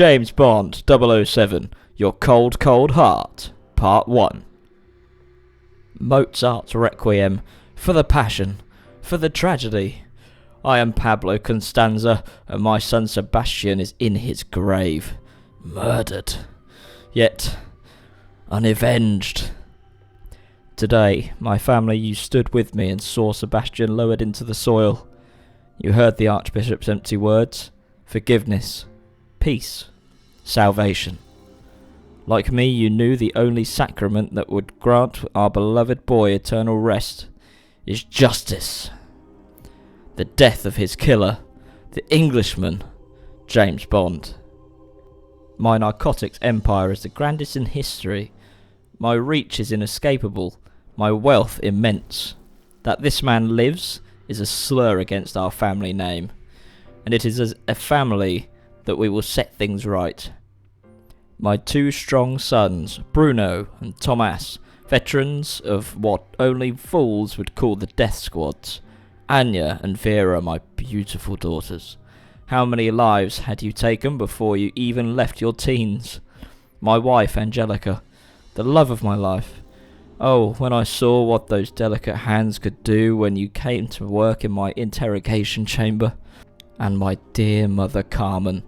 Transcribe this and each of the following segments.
James Bond 007, Your Cold Cold Heart, Part 1. Mozart's Requiem, for the passion, for the tragedy. I am Pablo Constanza, and my son Sebastian is in his grave, murdered, yet unavenged. Today, my family, you stood with me and saw Sebastian lowered into the soil. You heard the Archbishop's empty words: forgiveness, peace, salvation. Like me, you knew the only sacrament that would grant our beloved boy eternal rest is justice. The death of his killer, the Englishman, James Bond. My narcotics empire is the grandest in history. My reach is inescapable, my wealth immense. That this man lives is a slur against our family name, and it is as a family that we will set things right. My two strong sons, Bruno and Thomas, veterans of what only fools would call the death squads. Anya and Vera, my beautiful daughters. How many lives had you taken before you even left your teens? My wife, Angelica, the love of my life. Oh, when I saw what those delicate hands could do when you came to work in my interrogation chamber. And my dear mother, Carmen.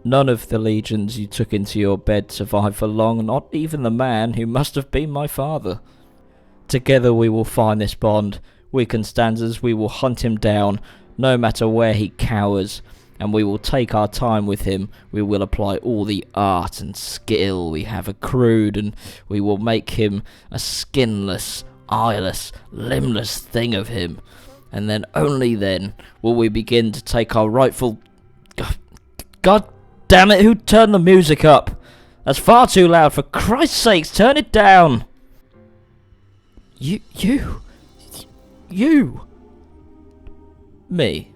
None of the legions you took into your bed survived for long, not even the man who must have been my father. Together we will find this Bond. We Constanzas, we will hunt him down, no matter where he cowers, and we will take our time with him. We will apply all the art and skill we have accrued, and we will make him a skinless, eyeless, limbless thing of him. And then, only then, will we begin to take our rightful... God damn it, who turned the music up? That's far too loud, for Christ's sakes, turn it down! You. Me.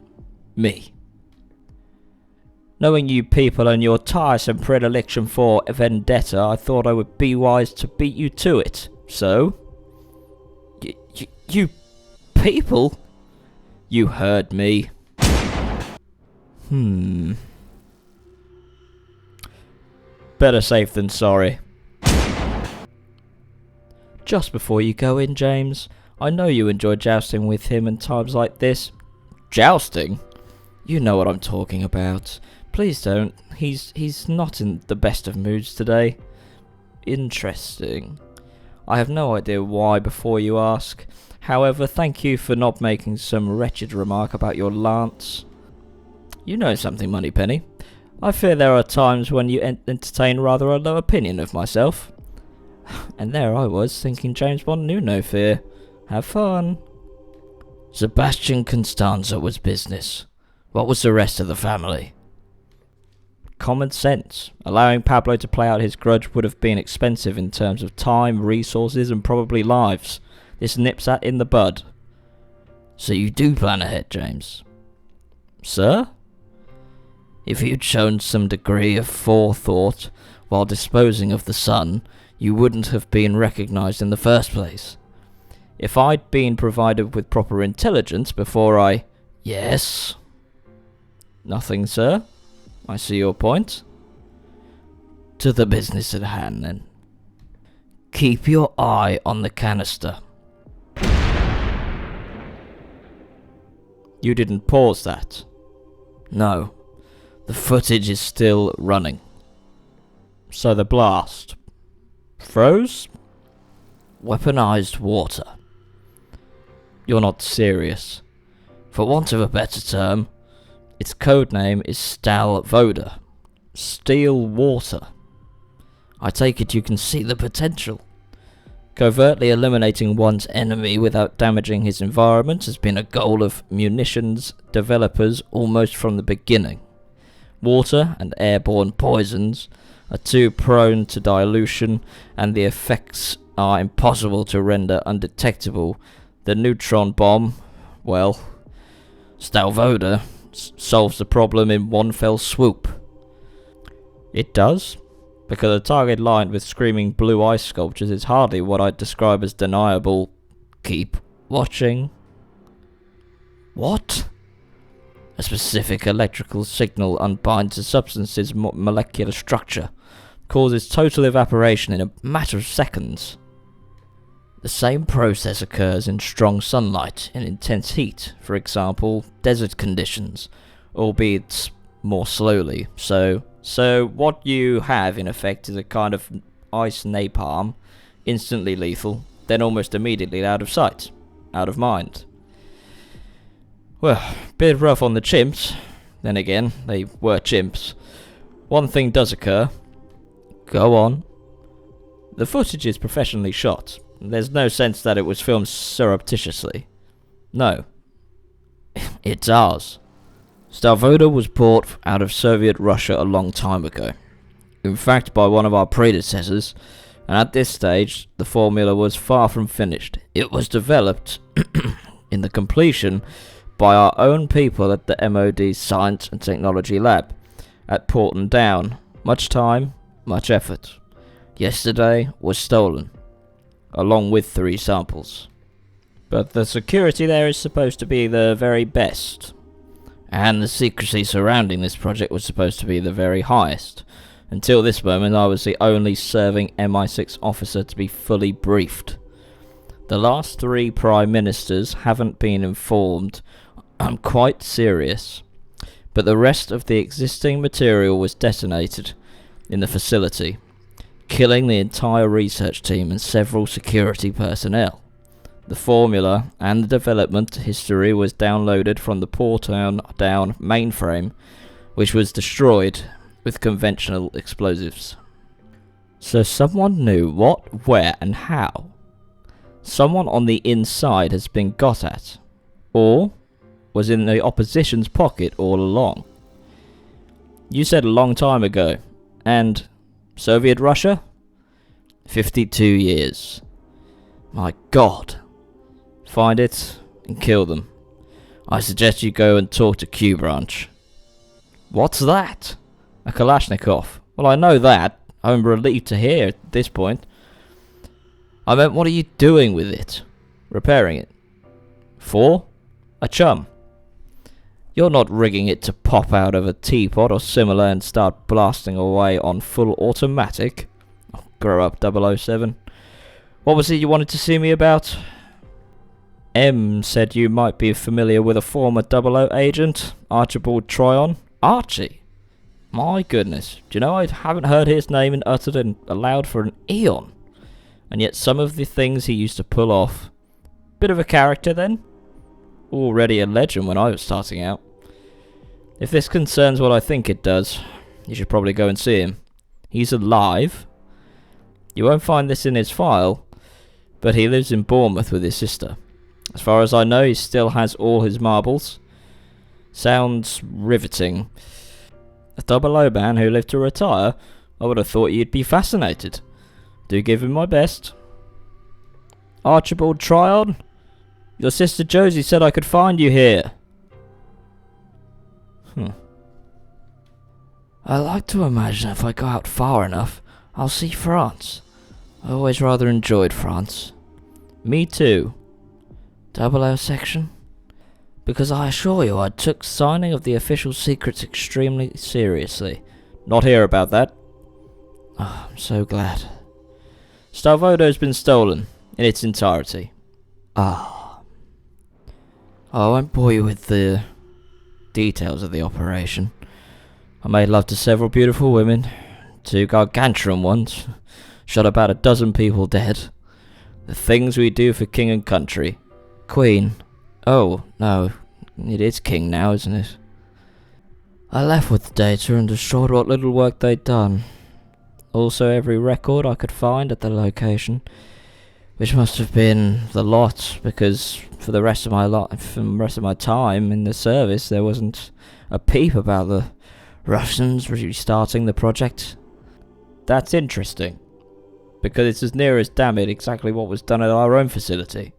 Knowing you people and your tiresome predilection for vendetta, I thought I would be wise to beat you to it. So? You people? You heard me. Better safe than sorry. Just before you go in, James, I know you enjoy jousting with him in times like this. Jousting? You know what I'm talking about. Please don't. He's not in the best of moods today. Interesting. I have no idea why before you ask. However, thank you for not making some wretched remark about your lance. You know something, Moneypenny. I fear there are times when you entertain rather a low opinion of myself. And there I was, thinking James Bond knew no fear. Have fun. Sebastian Constanza was business. What was the rest of the family? Common sense. Allowing Pablo to play out his grudge would have been expensive in terms of time, resources, and probably lives. This nips that in the bud. So you do plan ahead, James? Sir? If you'd shown some degree of forethought while disposing of the son, you wouldn't have been recognised in the first place. If I'd been provided with proper intelligence before I... Yes? Nothing, sir? I see your point. To the business at hand, then. Keep your eye on the canister. You didn't pause that? No. The footage is still running. So the blast froze? Weaponized water. You're not serious. For want of a better term, its code name is Stalvoda. Steel water. I take it you can see the potential. Covertly eliminating one's enemy without damaging his environment has been a goal of munitions developers almost from the beginning. Water and airborne poisons are too prone to dilution, and the effects are impossible to render undetectable. The neutron bomb, well, Stalvoda solves the problem in one fell swoop. It does? Because a target lined with screaming blue ice sculptures is hardly what I'd describe as deniable. Keep watching. What? A specific electrical signal unbinds a substance's molecular structure, causes total evaporation in a matter of seconds. The same process occurs in strong sunlight and intense heat, for example, desert conditions, albeit more slowly. So what you have in effect is a kind of ice napalm, instantly lethal, then almost immediately out of sight, out of mind. Well, bit rough on the chimps. Then again, they were chimps. One thing does occur. Go on. The footage is professionally shot. There's no sense that it was filmed surreptitiously. No. It's ours. Stavoda was bought out of Soviet Russia a long time ago. In fact, by one of our predecessors, and at this stage, the formula was far from finished. It was developed in the completion by our own people at the MOD's Science and Technology Lab at Porton Down. Much time, much effort. Yesterday was stolen, along with 3 samples. But the security there is supposed to be the very best, and the secrecy surrounding this project was supposed to be the very highest. Until this moment, I was the only serving MI6 officer to be fully briefed. The last 3 prime ministers haven't been informed. I'm quite serious. But the rest of the existing material was detonated in the facility, killing the entire research team and several security personnel. The formula and the development history was downloaded from the Porton Down mainframe, which was destroyed with conventional explosives. So someone knew what, where and how. Someone on the inside has been got at, or was in the opposition's pocket all along. You said a long time ago, and Soviet Russia? 52 years. My God. Find it and kill them. I suggest you go and talk to Q Branch. What's that? A Kalashnikov. Well, I know that. I'm relieved to hear at this point. I meant, what are you doing with it? Repairing it. For? A chum. You're not rigging it to pop out of a teapot or similar and start blasting away on full automatic. Oh, grow up, 007. What was it you wanted to see me about? M said you might be familiar with a former 00 agent, Archibald Tryon. Archie? My goodness, do you know I haven't heard his name uttered and aloud for an eon? And yet some of the things he used to pull off. Bit of a character then? Already a legend when I was starting out. If this concerns what I think it does, you should probably go and see him. He's alive. You won't find this in his file, but he lives in Bournemouth with his sister. As far as I know, he still has all his marbles. Sounds riveting. A 00 man who lived to retire, I would have thought you'd be fascinated. Do give him my best. Archibald Tryon? Your sister Josie said I could find you here. I like to imagine if I go out far enough, I'll see France. I always rather enjoyed France. Me too. 00 section? Because I assure you I took signing of the official secrets extremely seriously. Not hear about that. Oh, I'm so glad. Stavoda's been stolen in its entirety. I won't bore you with the details of the operation. I made love to several beautiful women, 2 gargantuan ones, shot about a dozen people dead. The things we do for king and country. Queen. Oh, no, it is king now, isn't it? I left with the data and destroyed what little work they'd done. Also every record I could find at the location, which must have been the lot, because for the rest of my time in the service, there wasn't a peep about the Russians restarting the project. That's interesting, because it's as near as damn it exactly what was done at our own facility.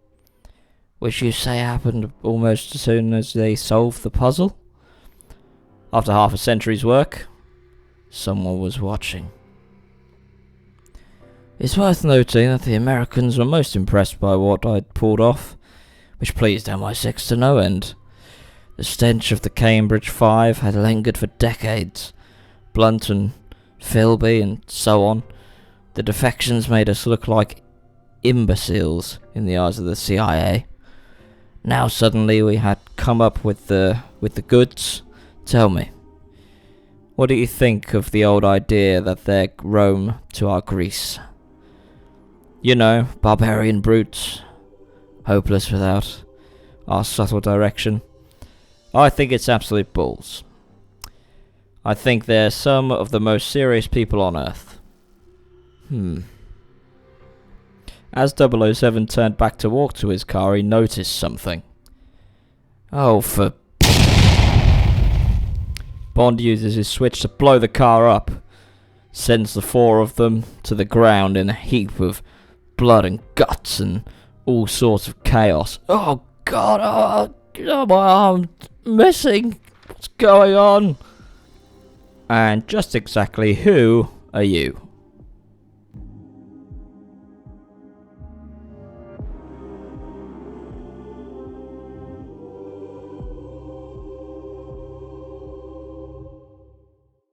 Which you say happened almost as soon as they solved the puzzle? After half a century's work, someone was watching. It's worth noting that the Americans were most impressed by what I'd pulled off, which pleased MI6 to no end. The stench of the Cambridge Five had lingered for decades. Blunt and Philby and so on. The defections made us look like imbeciles in the eyes of the CIA. Now suddenly we had come up with the goods. Tell me, what do you think of the old idea that they're Rome to our Greece? You know, barbarian brutes, hopeless without our subtle direction. I think it's absolute balls. I think they're some of the most serious people on Earth. As 007 turned back to walk to his car, he noticed something. Oh, for... Bond uses his switch to blow the car up. Sends the four of them to the ground in a heap of blood and guts and all sorts of chaos. Oh, God, my arm's missing. What's going on? And just exactly who are you?